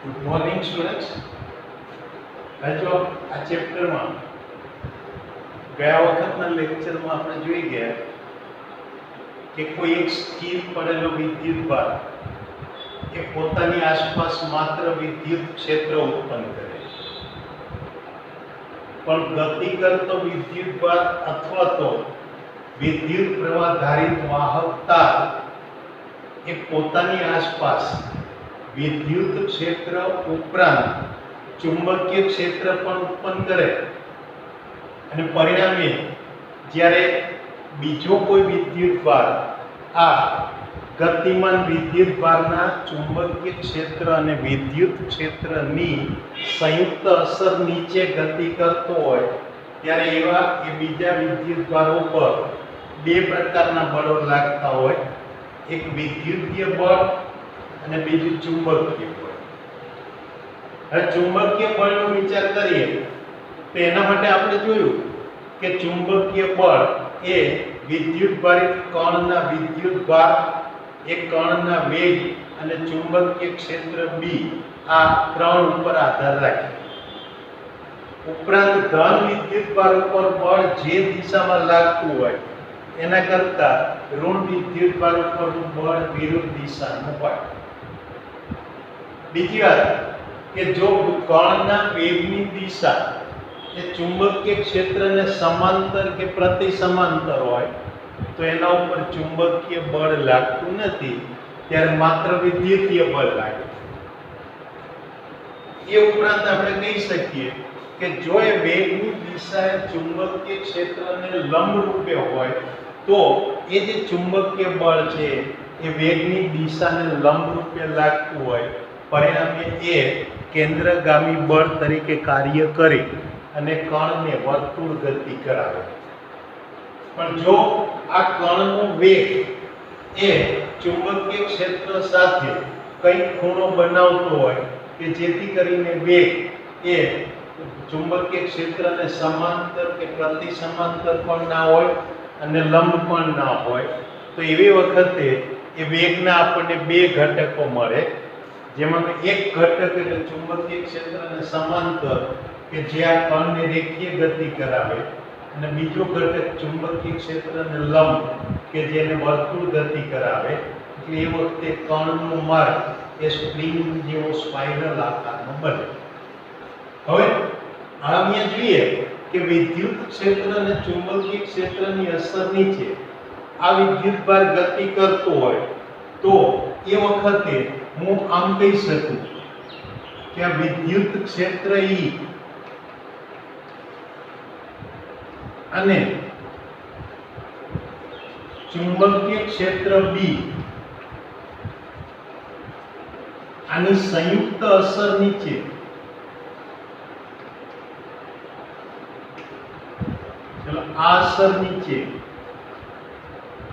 Good morning students. જો આ ચેપ્ટરમાં ગયા વખતના લેક્ચરમાં આપણે જોઈ ગયા કે કોઈ એક સ્થિર પડેલો વિદ્યુતભાર એ પોતાની આસપાસ માત્ર વિદ્યુત ક્ષેત્ર ઉત્પન્ન કરે, પણ ગતિ કરતો વિદ્યુતભાર અથવા તો વિદ્યુત પ્રવાહ ધારિત વાહકતા એ પોતાની આસપાસ વિદ્યુત ક્ષેત્ર ઉપરાંત ચુંબકીય ક્ષેત્ર પણ ઉત્પન્ન કરે અને પરિણામે જ્યારે બીજો કોઈ વિદ્યુતભાર આ ગતિમાન વિદ્યુતભારના ચુંબકીય ક્ષેત્ર અને વિદ્યુત ક્ષેત્રની સંયુક્ત અસર નીચે ગતિ કરતો હોય ત્યારે એવા એ બીજા વિદ્યુતભારો પર બે પ્રકારના બળો લાગતા હોય, એક વિદ્યુતીય બળ અને બીજું ચુંબકીય બળ. હવે ચુંબકીય બળનો વિચાર કરીએ તો એના માટે આપણે જોયું કે ચુંબકીય બળ એ વિદ્યુતભારિત કણના વિદ્યુતભાર, એ કણના વેગ અને ચુંબકીય ક્ષેત્ર B આ ત્રણ ઉપર આધાર રાખે. ઉપરાંત ધન વિદ્યુતભાર ઉપર બળ જે દિશામાં લાગતું હોય એના કરતા ઋણ વિદ્યુતભાર ઉપરનું બળ વિરુદ્ધ દિશાનું હોય. બીજી વાત કે જો કણના વેગની દિશા એ ચુંબકીય ક્ષેત્રને સમાંતર કે પ્રતિ સમાંતર હોય તો એના ઉપર ચુંબકીય બળ લાગતું નથી, ત્યારે માત્ર વિદ્યુતીય બળ લાગે. એ ઉપરાંત આપણે કહી શકીએ કે જો એ વેગની દિશા એ ચુંબકીય ક્ષેત્રને લંબ રૂપે હોય તો એ જે ચુંબકીય બળ છે એ વેગની દિશાને લંબ રૂપે લાગતું હોય, પરિણામે એ કેન્દ્રગામી બળ તરીકે કાર્ય કરી અને કણને વર્તુળ ગતિ કરાવે. પણ જો આ કણનો વેગ એ ચુંબકીય ક્ષેત્ર સાથે કંઈક ખૂણો બનાવતો હોય કે જેથી કરીને વેગ એ ચુંબકીય ક્ષેત્રને સમાંતર કે પ્રતિ સમાંતર પણ ના હોય અને લંબ પણ ના હોય, તો એવી વખતે એ વેગના આપણને બે ઘટકો મળે, જેમાં એક ઘટક એટલે ચુંબકીય ક્ષેત્રને સમાંતર કે જે આ કણને રેખીય ગતિ કરાવે અને બીજો ઘટક ચુંબકીય ક્ષેત્રને લંબ કે જેને વર્તુળ ગતિ કરાવે. એટલે એ વખતે કણનો માર્ગ એ સ્પ્રિંગ જેવો સ્પાઇરલ આકારનો બને. હવે અહીંયા જોઈએ કે વિદ્યુત ક્ષેત્ર અને ચુંબકીય ક્ષેત્રની અસર નીચે આ વિદ્યુતભાર ગતિ કરતો હોય તો એ વખતે હું આમ કહી શકું કે આ વિદ્યુત ક્ષેત્ર E અને ચુંબકીય ક્ષેત્ર B આની સંયુક્ત અસર નીચે આ અસર નીચે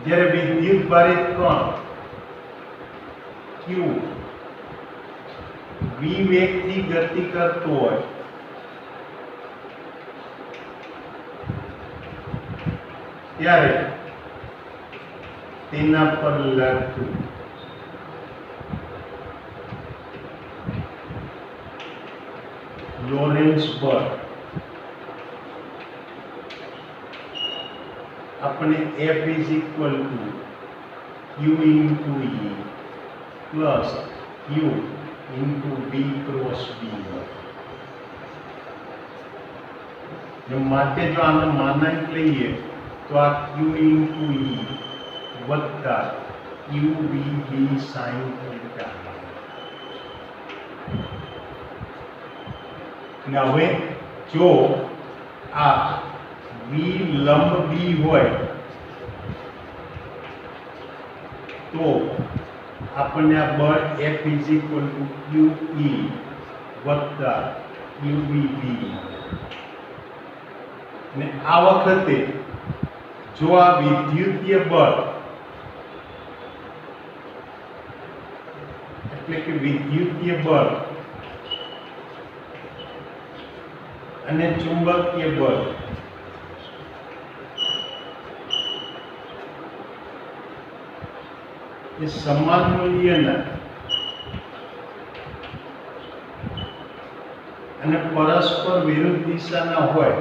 જ્યારે વિદ્યુતભારિત કણ Q v વેગથી ગતિ કરતો હોય ત્યારે તેના પર લાગતું લોરેન્ટ્ઝ બળ આપણે F is equal to Q into E plus Q into B cross B. જો માટે જો આનો માનાંક લઈએ તો આ Q into E વત્તા QVB sin theta. અને હવે જો આ V લંબ B હોય તો આપણને આ બળ F is equal to QE વત્તા QVB. અને આ વખતે જો આ વિદ્યુતીય બળ એટલે કે વિદ્યુતીય બળ અને ચુંબકીય બળ એ સમાન મૂલ્યના અને પરસ્પર વિરુદ્ધ દિશાના હોય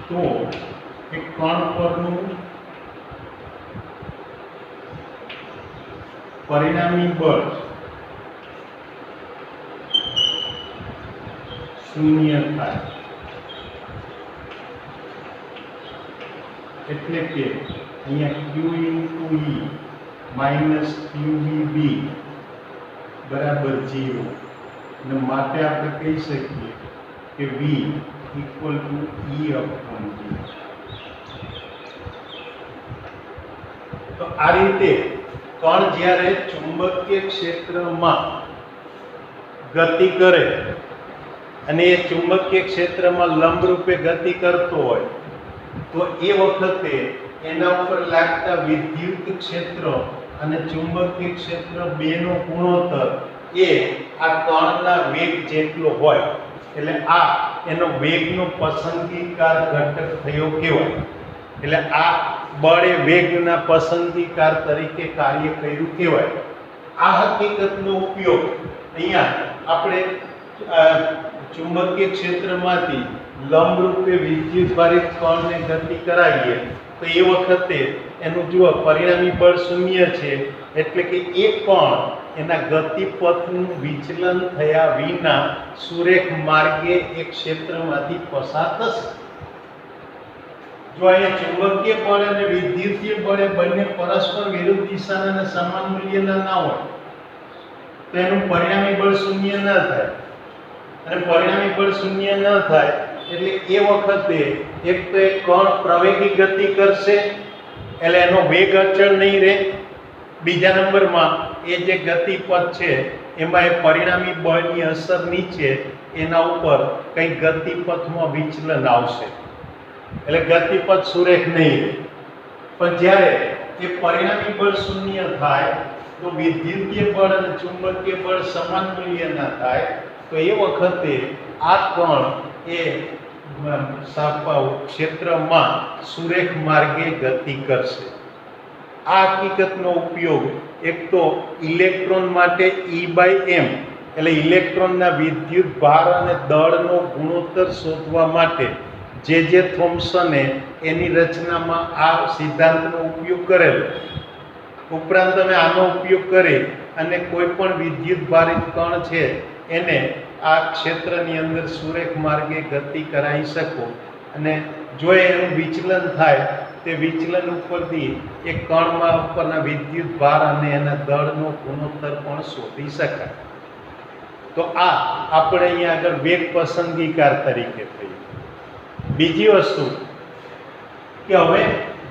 તો એક કણ પરનું પરિણામી બળ શૂન્ય થાય, એટલે કે અહીંયા q * e માઇનસ qvb બરાબર 0, અને માટે આપણે કહી શકીએ કે v ઇક્વલ ટુ e/v. તો આ રીતે કણ જ્યારે ચુંબકીય ક્ષેત્રમાં ગતિ કરે અને એ ચુંબકીય ક્ષેત્રમાં લંબરૂપે ગતિ કરતો હોય તો એ વખતે એના ઉપર લાગતા વિદ્યુત ક્ષેત્ર અને ચુંબકીય ક્ષેત્ર બેનો ગુણોત્તર એ આ કણના વેગ જેટલો હોય, એટલે આ એનો વેગનો પસંદગીકાર ઘટક થયો કહેવાય. એટલે આ બળ એ વેગના પસંદગીકાર તરીકે કાર્ય કર્યું કહેવાય. આ હકીકતનો ઉપયોગ અહીંયા આપણે ચુંબકીય ક્ષેત્રમાંથી લંબરૂપે વિદ્યુતભારિત કણને ગતિ કરાવીએ તો એ વખતે એનું જુઓ પરિણામી બળ શૂન્ય છે, એટલે કે એ કણ એના ગતિપથનું વિચલન થયા વિના સુરેખ માર્ગે એક ક્ષેત્રમાંથી પસાર થશે. જો અહીંયા ચુંબકીય બળ અને વિદ્યુતીય બળ બંને પરસ્પર વિરુદ્ધ દિશાના અને સમાન મૂલ્યના ના હોય તો એનું પરિણામી બળ શૂન્ય ન થાય, અને પરિણામી બળ શૂન્ય ન થાય એટલે એ વખતે એક તો એક કણ પ્રવેગી ગતિ કરશે એટલે એનો વેગ અચળ નહીં રહે, બીજા નંબરમાં એ જે ગતિપથ છે એમાં એ પરિણામી બળની અસર નીચે એના ઉપર કંઈ ગતિપથમાં વિચલન આવશે, એટલે ગતિપથ સુરેખ નહીં રહે. પણ જ્યારે એ પરિણામી બળ શૂન્ય થાય તો વિદ્યુતીય બળ અને ચુંબકીય બળ સમાન મૂલ્યના થાય, તો એ વખતે આ કણ એ ક્ષેત્રમાં સુરેખ માર્ગે ગતિ કરશે. આ હકીકતનો ઉપયોગ એક તો ઇલેક્ટ્રોન માટે E/m એટલે ઇલેક્ટ્રોનના વિદ્યુત ભાર અને દળનો ગુણોત્તર શોધવા માટે જે થોમ્સને એની રચનામાં આ સિદ્ધાંતનો ઉપયોગ કરેલો. ઉપરાંત તમે આનો ઉપયોગ કરી અને કોઈ પણ વિદ્યુત ભારિત કણ છે એને આ ક્ષેત્રની અંદર સુરેખ માર્ગે ગતિ કરાવી શકો, અને જો એનું વિચલન થાય તે વિચલન ઉપરથી એક કણમાં ઉપરના વિદ્યુત ભાર અને એના દળનો ગુણોત્તર પણ શોધી શકાય. તો આ આપણે અહીંયા આગળ વેગ પસંદગીકાર તરીકે થઈ. બીજી વસ્તુ કે હવે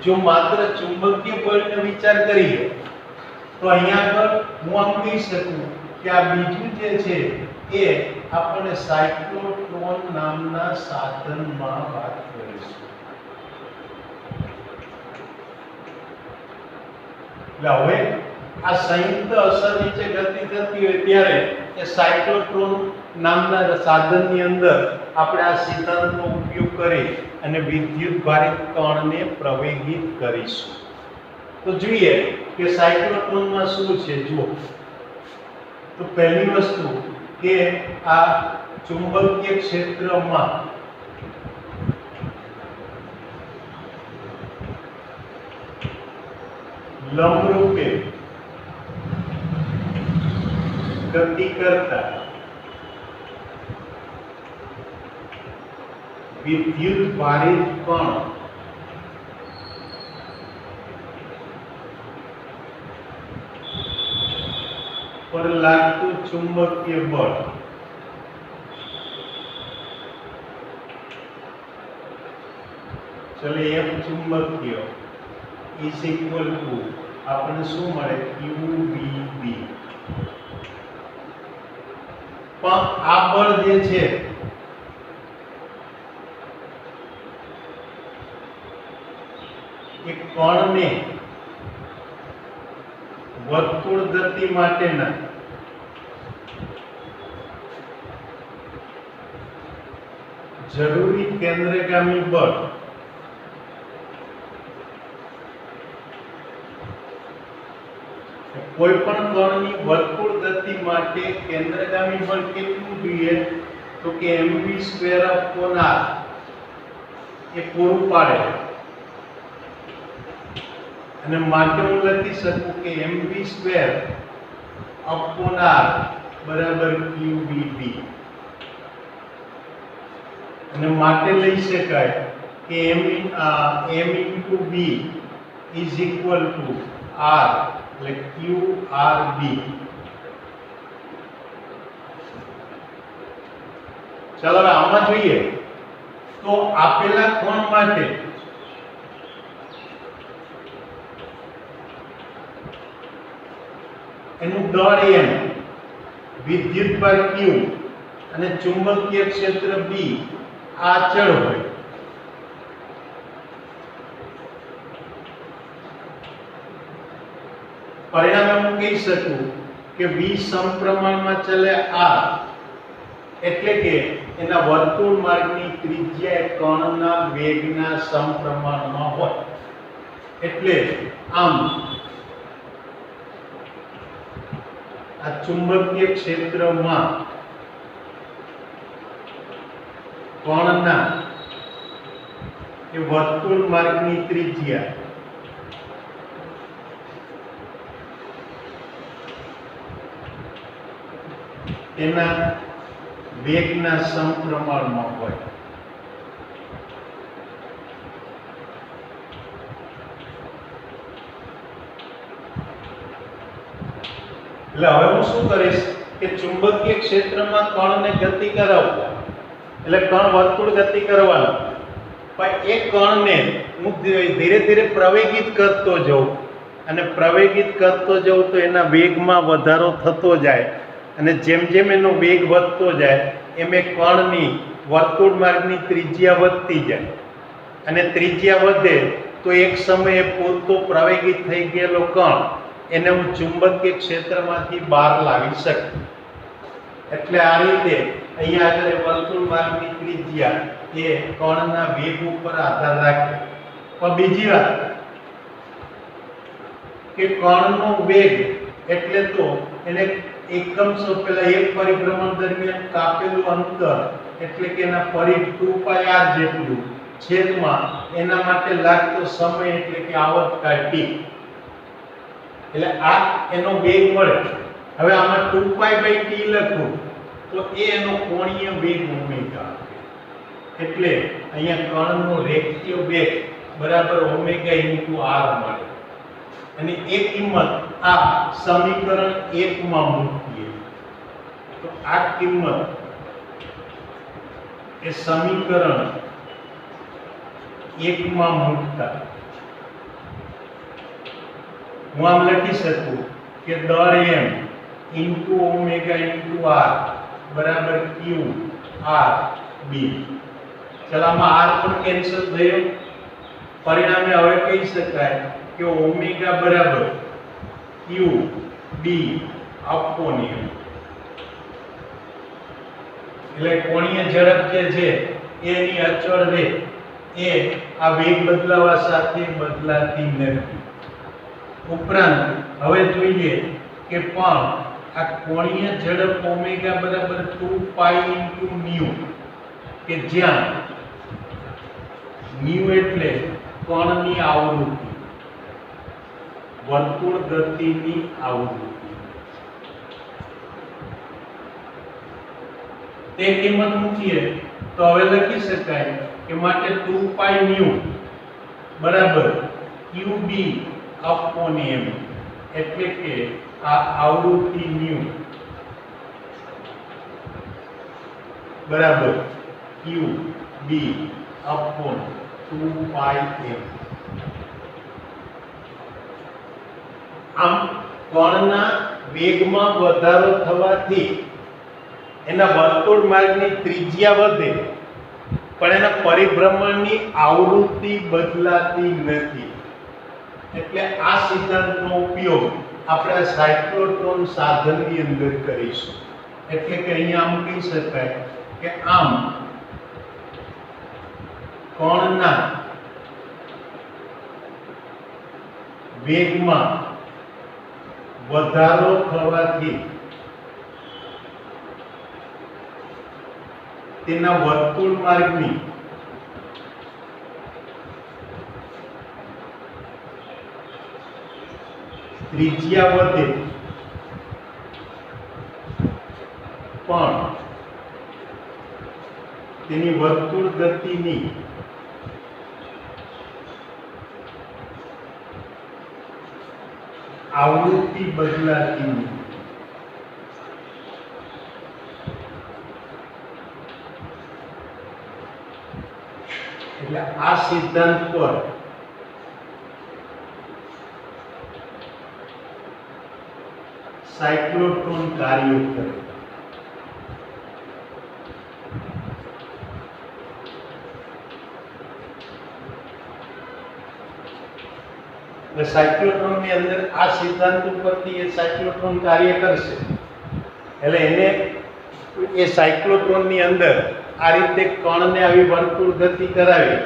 જો માત્ર ચુંબકીય બળનો વિચાર કરીએ તો અહીંયા આગળ હું આમ કહી શકું કે આ બીજું જે છે એ આપણે સાયક્લોટ્રોન નામના સાધનમાં વાત કરીશું. એટલે હવે આ સંયુક્ત અસર નીચે ગતિ થતી હોય ત્યારે એ સાયક્લોટ્રોન નામના સાધનની અંદર આપણે આ સિદ્ધાંતનો ઉપયોગ કરી અને વિદ્યુત ભારિત કણને પ્રવેગિત કરીશું. તો જોઈએ કે સાયક્લોટ્રોનમાં શું છે. જુઓ તો પહેલી વસ્તુ કે આ ચુંબકીય ક્ષેત્રમાં લંબરૂપે ગતિ કરતા વિદ્યુત ભારિત કણ પર લાગતું ચુંબકીય બળ ચલે એમ ચુંબકીય ઇઝ ઇક્વલ ટુ આપણને શું મળે QVB. પણ આ બળ જે છે એ કણને વર્તુળ ગતિ માટેના જરૂરી કેન્દ્રગામી બળ કોઈપણ કણની વર્તુળ ગતિ માટે કેન્દ્રગામી બળ કેટલું જોઈએ? તો કે mv² r એ પૂરું પાડે, અને માટે હું લખી શકું કે mv² r બરાબર qbt, અને માટે લઈ શકાય કે m into b is equal to r, એટલે qrb. ચાલો હવે આમાં જોઈએ તો આપેલા કોણ માટે એનું દળ m, વિદ્યુતભાર q અને ચુંબકીય ક્ષેત્ર b આ અચળ હોય, પરિણામે હું કહી શકું કે v સમપ્રમાણમાં ચલે r, એટલે કે એના વર્તુળ માર્ગની ત્રિજ્યા એ કણના વેગના સમપ્રમાણમાં હોય. એટલે આમ આ ચુંબકીય ક્ષેત્રમાં કણના એ વર્તુળ માર્ગની ત્રિજ્યા એના વેગના સમપ્રમાણમાં હોય. એટલે હવે હું શું કરીશ કે ચુંબકીય ક્ષેત્રમાં કણને ગતિ કરાવવા, એટલે કણ વર્તુળ ગતિ કરવાનો, પણ એ કણને હું ધીરે ધીરે પ્રવેગિત કરતો જાઉં, અને પ્રવેગિત કરતો જાઉં તો એના વેગમાં વધારો થતો જાય, અને જેમ જેમ એનો વેગ વધતો જાય એમ એ કણની વર્તુળ માર્ગની ત્રિજ્યા વધતી જાય, અને ત્રિજ્યા વધે તો એક સમયે પૂરતો પ્રવેગિત થઈ ગયેલો કણ એને હું ચુંબકીય ક્ષેત્રમાંથી બહાર લાવી શકું. એટલે આ રીતે અહીંયા આગળ વર્તુળ માર્ગની ત્રિજ્યા એ કણના વેગ ઉપર આધાર રાખે. પણ બીજી વાત કે કણનો વેગ એટલે તો એને એકમ સો પહેલા એક પરિભ્રમણ દરમિયાન કાપેલું અંતર, એટલે કે એના પરિઘ 2πr જેટલું, છેદમાં એના માટે લાગતો સમય, એટલે કે આવર્તકાળ t. એટલે આ એનો વેગ મળે. હવે આમાં 2π/t લખું તો એ એનો કોણીય વેગ ઓમેગા, એટલે અહીંયા કણનો રેખીય વેગ બરાબર ઓમેગા ઇન્ટુ r મળે. અને એ કિંમત આ સમીકરણ 1 માં મૂકીએ તો આ કિંમત એ સમીકરણ 1 માં મૂકતા હું આમ લખી શકું કે દળ m into omega into r બરાબર q r b. ચાલો આમાં r પણ કેન્સલ થયો, પરિણામે હવે કહી શકાય કે ઓમેગા બરાબર q b અપોન m. એટલે કોણીય ઝડપ જે છે એની અચળ રહે, એ આ વેગ બદલાવા સાથે બદલાતી નથી. ઉપરાંત હવે જોઈએ કે પણ આ કોણીય ઝડપ ઓમેગા બરાબર 2π * μ, કે જ્યાં μ એટલે કણની આવૃત્તિ, વર્તુળ ગતિની આવૃત્તિ, તે કિંમત મૂકીએ તો હવે લખી શકાય કે માટે 2π μ બરાબર qb અપોન m, એટલે કે આ આવૃત્તિ μ બરાબર qb અપોન 2π m. આમ કણના વેગમાં વધારો થવાથી એના વર્તુળ માર્ગની ત્રિજ્યા વધે, પણ એના પરિભ્રમણની આવૃત્તિ બદલાતી નથી. એટલે આ સિદ્ધાંતનો ઉપયોગ આપણે સાયક્લોટ્રોન સાધનની અંદર કરીશું. એટલે કે અહીંયા આમ કહી શકાય કે આમ કણના વેગમાં વધારો થવાથી તેના વર્તુળ માર્ગની ત્રિજ્યા વધે પણ તેની વર્તુળ ગતિની આવૃત્તિ બદલાતી નથી. એટલે આ સિદ્ધાંત પર સાયક્લોટ્રોન કાર્ય કરે. સાયક્લોટ્રોન ની અંદર આ સિદ્ધાંત ઉપરથી એ સાયક્લોટ્રોન કાર્ય કરશે. એટલે એને એ સાયક્લોટ્રોન ની અંદર આ રીતે કણને આવી વર્તુળ ગતિ કરાવી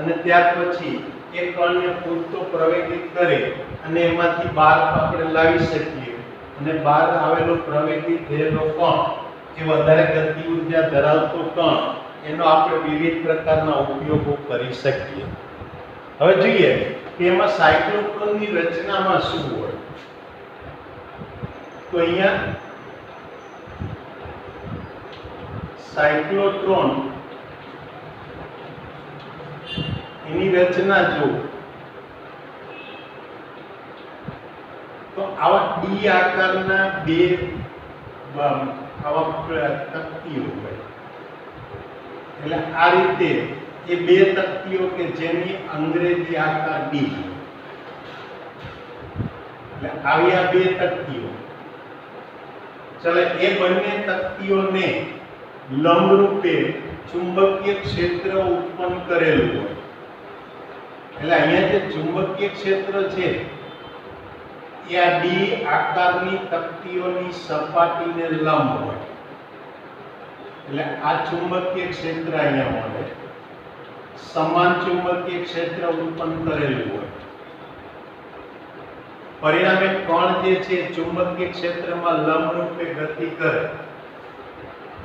અને ત્યાર પછી એ કણને પૂરતો પ્રવેગિત કરે અને એમાંથી બહાર આપણે લાવી શકીએ અને બહાર આવેલો પ્રવેગિત થયેલો કણ એ વધારે ગતિ ઉર્જા ધરાવતો કણ એનો આપણે વિવિધ પ્રકારના ઉપયોગો કરી શકીએ. હવે જોઈએ કે એમાં સાયક્લોટ્રોનની રચનામાં શું હોય. તો અહીંયા સાયક્લોટ્રોન એની રચના જો તો આવા ડી આકારના બે આવા તકતીઓ હોય. એટલે આ રીતે એ બે તકતીઓ કે જેની અંગ્રેજી આકાર ડી, એટલે આવી આ બે તકતીઓ. ચલો એ બંને તકતીઓને લંબરૂપે ચુંબકીય ક્ષેત્ર ઉત્પન્ન કરેલું હોય. એટલે અહીંયા જે ચુંબકીય ક્ષેત્ર છે એ આ ડી આકારની તકતીઓની સપાટીને લંબ હોય. એટલે આ ચુંબકીય ક્ષેત્ર અહીંયા મળે, સમાન ચુંબકીય ક્ષેત્ર ઉત્પન્ન કરેલું હોય. પરિણામે કણ જે છે ચુંબકીય ક્ષેત્રમાં લંબરૂપે ગતિ કરે.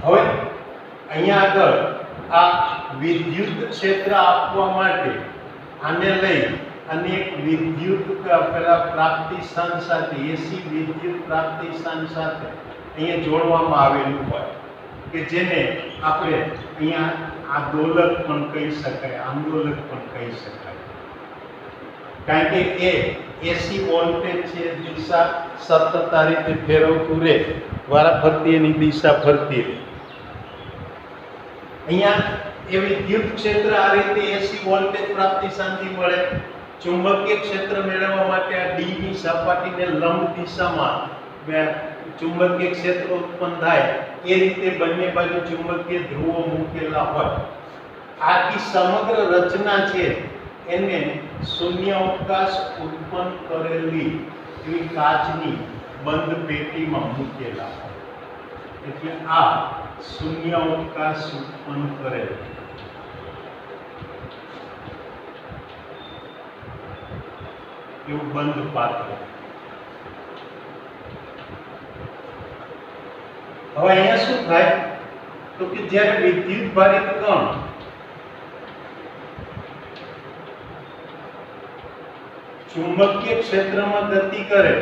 હવે અહીંયા આગળ આ વિદ્યુત ક્ષેત્ર આપવા માટે આને લઈ અને એક વિદ્યુત પેલા પ્રાપ્તિ સ્થાન સાથે એસી વિદ્યુત પ્રાપ્તિ સ્થાન સાથે અહીંયા જોડવામાં આવેલું હોય કે જેને આપણે અહીંયા આંદોલક પણ કહી શકાય, આંદોલક પણ કહી શકાય. કારણ કે એ એસી વોલ્ટેજ છે દિશા સતત આ રીતે ફેરવતું રહે, વારાફરતી એની દિશા ફરતી રહે. અહીંયા એ વિદ્યુત ક્ષેત્ર આ રીતે એસી વોલ્ટેજ પ્રાપ્તિ સ્થાનથી મળે. ચુંબકીય ક્ષેત્ર મેળવવા માટે આ ડી ની સપાટીને લંબ દિશામાં ચુંબકીય ક્ષેત્ર ઉત્પન્ન થાય એ રીતે બંને બાજુ ચુંબકીય ધ્રુવો મૂકેલા હોય. આખી સમગ્ર રચના છે એને શૂન્યાવકાશ ઉત્પન્ન કરેલી એવી કાચની બંધ પેટીમાં મૂકેલા હોય. એટલે આ શૂન્યાવકાશ ઉત્પન્ન કરેલ એવું બંધ પાત્ર. હવે અહીંયા શું થાય તો કે જ્યારે વિદ્યુત ભારિત કણ ચુંબકીય ક્ષેત્રમાં ગતિ કરે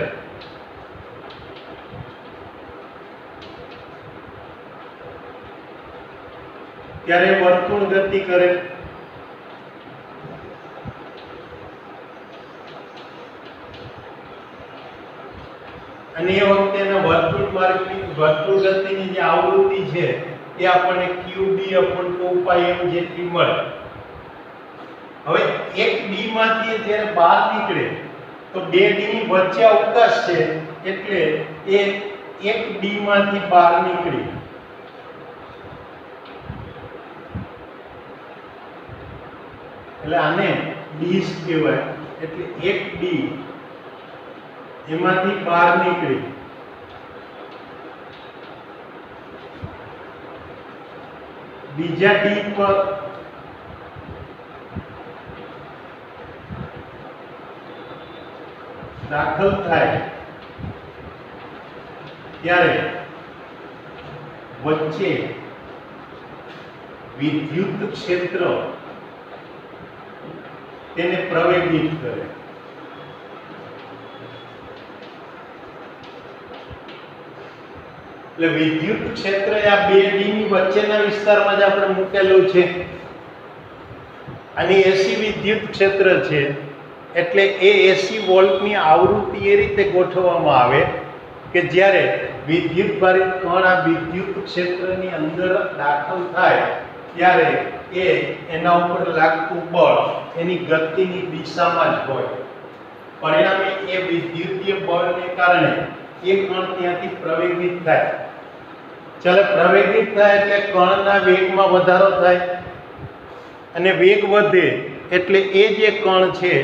ત્યારે વર્તુળ ગતિ કરે. અને એ વખતે એના વર્તુળ માર્ગની વર્તુળ ગતિની જે આવૃત્તિ છે એ આપણને qb/2πm જેટલી મળે. હવે એક ડી માંથી જ્યારે બહાર નીકળે તો બે ડી ની વચ્ચે અવકાશ છે એટલે એ એક ડી માંથી બહાર નીકળી એટલે આને ડીસ કહેવાય. એટલે એક ડી એમાંથી બહાર નીકળી બીજા ડી પર દાખલ થાય ત્યારે વચ્ચે વિદ્યુત ક્ષેત્ર તેને પ્રવેગિત કરે. એટલે વિદ્યુત ક્ષેત્ર આ બે ડી ની વચ્ચેના વિસ્તારમાં જ આપણે મૂકેલું છે અને એસી વિદ્યુત ક્ષેત્ર છે એટલે એ એસી વોલ્ટની આવૃત્તિ એ રીતે ગોઠવવામાં આવે કે જ્યારે વિદ્યુત ભારિત કણ આ વિદ્યુત ક્ષેત્રની અંદર દાખલ થાય ત્યારે એ એના ઉપર લાગતું બળ એની ગતિની દિશામાં જ હોય. પરિણામે એ વિદ્યુતીય બળને કારણે એ કણ ત્યાંથી પ્રવેગિત થાય. ચાલે પ્રવેગિત થાય એટલે કણના વેગમાં વધારો થાય અને વેગ વધે એટલે એ જે કણ છે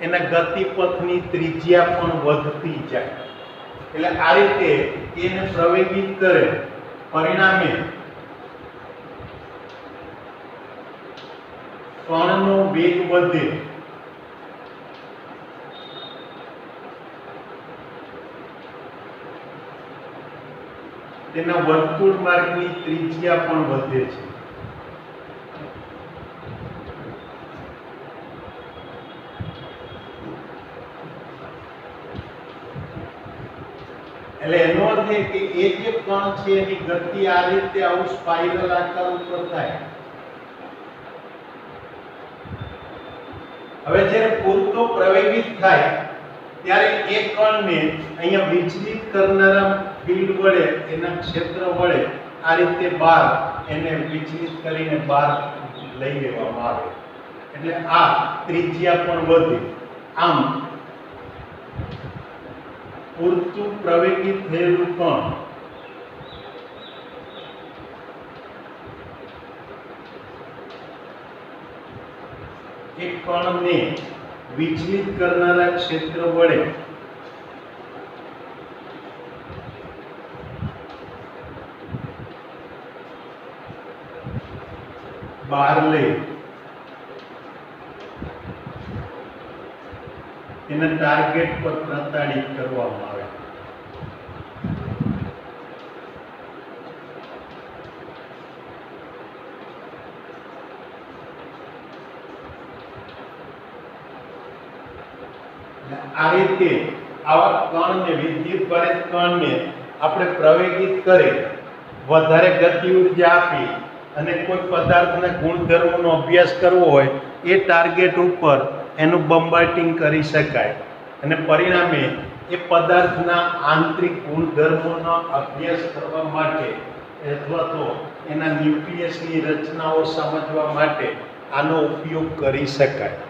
એના ગતિપથની ત્રિજ્યા પણ વધતી જાય. એટલે આ રીતે એને પ્રવેગિત કરે. પરિણામે કણનો વેગ વધે. તેના વર્તુળ માર્ગની ત્રિજ્યા પણ વધે છે. એટલે એનો અર્થ એ કે એ જે કણ છે એની ગતિ આ રીતે આવું સ્પાઇરલ આકાર ઉપર થાય. હવે જ્યારે પૂરતો પ્રવેગિત થાય ત્યારે એક કણને અહીંયા વિચલિત કરનારા ફીલ્ડ વડે એના ક્ષેત્ર વડે આ રીતે બહાર એને વિચલિત કરીને બહાર લઈ લેવામાં આવે. એટલે આ ત્રિજ્યા પણ વધે. આમ પૂરતું પ્રવેગિત થયેલું કણ એક કણને વિચલિત કરનારા ક્ષેત્ર વડે બહાર લઈ એને ટાર્ગેટ પર પ્રતાડિત કરવામાં આવે. આ રીતે આવા કણને વિદ્યુત ભારિત કણને આપણે પ્રવેગિત કરી વધારે ગતિ ઉર્જા આપી અને કોઈ પદાર્થના ગુણધર્મોનો અભ્યાસ કરવો હોય એ ટાર્ગેટ ઉપર એનું બમ્બાર્ટિંગ કરી શકાય અને પરિણામે એ પદાર્થના આંતરિક ગુણધર્મોનો અભ્યાસ કરવા માટે અથવા તો એના ન્યુક્લિયસની રચનાઓ સમજવા માટે આનો ઉપયોગ કરી શકાય.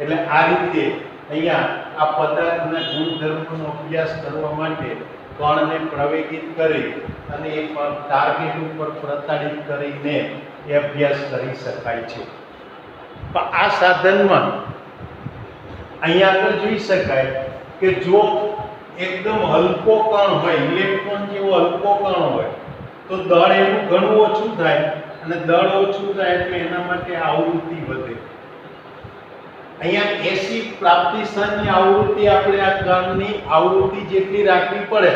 એટલે આ રીતે અહીંયા આ પદાર્થના ગુણધર્મોનો અભ્યાસ કરવા માટે કણને પ્રવેગિત કરી અને એ ટાર્ગેટ ઉપર પ્રતાડિત કરીને એ અભ્યાસ કરી શકાય છે. પણ આ સાધનમાં અહીંયા આગળ જોઈ શકાય કે જો એકદમ હલકો કણ હોય, ઇલેક્ટ્રોન જેવો હલકો કણ હોય તો દળ એનું ઘણું ઓછું થાય અને દળ ઓછું થાય એટલે એના માટે આવૃત્તિ વધે. અહીંયા એસી પ્રાપ્તિ સ્થાનની આવૃત્તિ આપણે આ કણની આવૃત્તિ જેટલી રાખવી પડે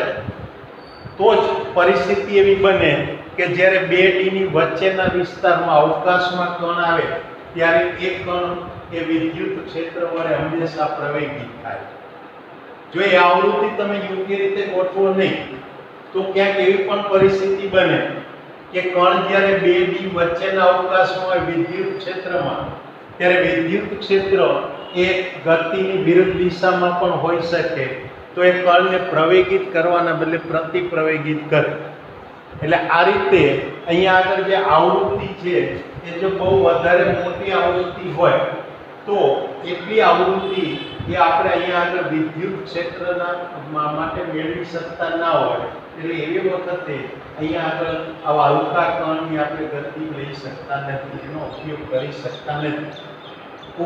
તો જ પરિસ્થિતિ એવી બને કે જ્યારે બે ડીની વચ્ચેના વિસ્તારમાં અવકાશમાં કણ આવે ત્યારે એક કણ એ વિદ્યુત ક્ષેત્ર વડે હંમેશા પ્રવેગિત થાય. જો એ આવૃત્તિ તમે યોગ્ય રીતે ગોઠવો નહીં તો ક્યાંક એવી પણ પરિસ્થિતિ બને કે કણ જ્યારે બે ડી વચ્ચેના અવકાશમાં હોય વિદ્યુત ક્ષેત્રમાં ત્યારે વિદ્યુત ક્ષેત્ર એ ગતિની વિરુદ્ધ દિશામાં પણ હોઈ શકે તો એ કણને પ્રવેગિત કરવાના બદલે પ્રતિપ્રવેગિત કરે. એટલે આ રીતે અહીંયા આગળ જે આવૃત્તિ છે એ જો બહુ વધારે મોટી આવૃત્તિ હોય તો એટલી આવૃત્તિ એ આપણે અહીંયા આગળ વિદ્યુત ક્ષેત્રના માટે મેળવી શકતા ના હોય. એટલે એવી વખતે અહીંયા આગળ આવા હલકા કણની આપણે ગતિ લઈ શકતા નથી, એનો ઉપયોગ કરી શકતા નથી.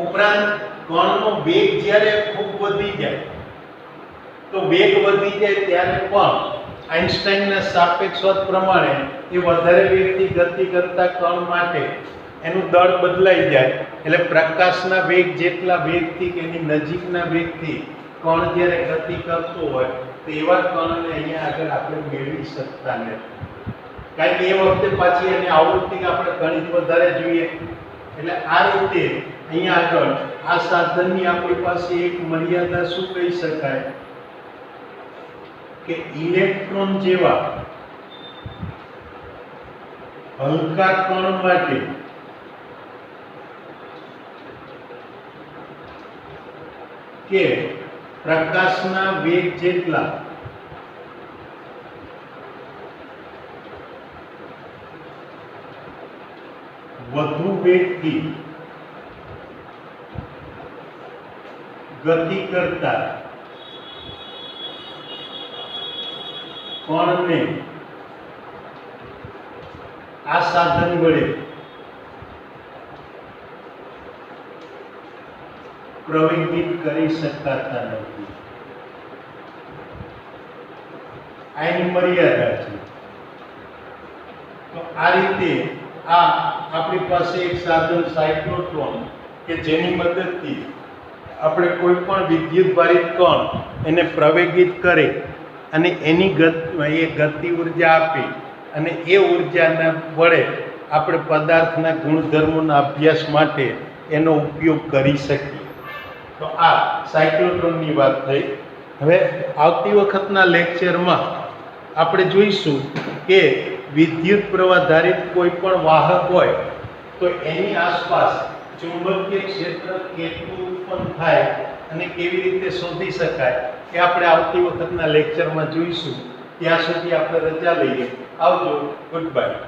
ઉપરાંત કણનો વેગ જ્યારે ખૂબ વધી જાય તો વેગ વધી જાય ત્યારે પણ આઇન્સ્ટાઈનના સાપેક્ષવાદ પ્રમાણે એ વધારે વેગથી ગતિ કરતા કણ માટે એનું દળ બદલાઈ જાય. એટલે પ્રકાશના વેગ જેટલા વેગથી કે એની નજીકના વેગથી કણ જ્યારે ગતિ કરતો હોય તેવા કણને અહીંયા આગળ આપણે મેળવી શકતા નથી, કારણ કે એ વખતે પાછી એની આવૃત્તિ આપણે ગણિત વધારે જોઈએ. એટલે આ રીતે અહીંયા આગળ આ સાધનની આપણી પાસે એક મર્યાદા શું કહી શકાય કે ઇલેક્ટ્રોન જેવા હલકા કણ માટે કે પ્રકાશના વેગ જેટલા વધુ વેગથી ગતિ કરતા કણને આ સાધન વડે પ્રવેગિત કરી શકાતા નથી. આની મર્યાદા છે. તો આ રીતે આ આપણી પાસે એક સાધન સાયક્લોટ્રોન કે જેની મદદથી આપણે કોઈ પણ વિદ્યુત ભારિત કણ એને પ્રવેગિત કરે અને એની ગતિ ઉર્જા આપી અને એ ઉર્જાના વડે આપણે પદાર્થના ગુણધર્મોના અભ્યાસ માટે એનો ઉપયોગ કરી શકીએ. તો આ સાયક્લોટ્રોનની વાત થઈ. હવે આવતી વખતના લેક્ચરમાં આપણે જોઈશું કે વિદ્યુત પ્રવાહ ધારિત કોઈ પણ વાહક હોય તો એની આસપાસ ચુંબકીય ક્ષેત્ર કેટલું ઉત્પન્ન થાય અને કેવી રીતે શોધી શકાય એ આપણે આવતી વખતના લેક્ચરમાં જોઈશું. ત્યાં સુધી આપણે રજા લઈએ. આવજો. Good bye.